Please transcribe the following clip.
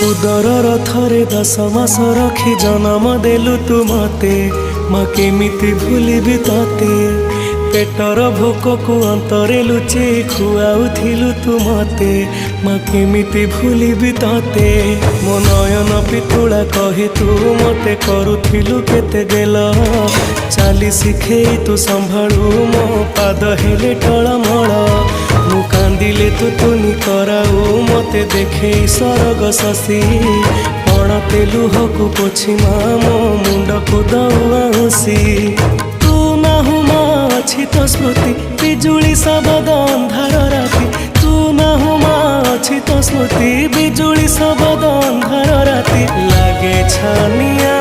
उदर थरे 10 मास रखी जन्म देलु तू मते माँ केमिति भूलिबि तते पेटर भोक को अंतरे लुचे खुआउथिलु तू मते माँ केमिति भूलिबि तते मो नयन पितुला कही तू मते करुथिलु केते गेल चाली शिखेई तू संभाळु मो पाद हेले टळमळ मु कांदिले तू तुनी कराऊ मते देखे सरग शशि पण तेलुहकु पोछि माँ मो मुंड को दउसी तू नाहु माँ अछि तो स्मृति बिजुली शब्द अंधार राति तू नाहु माँ अछि तो स्मृति बिजुली शब्द अंधार राति लागे छानिया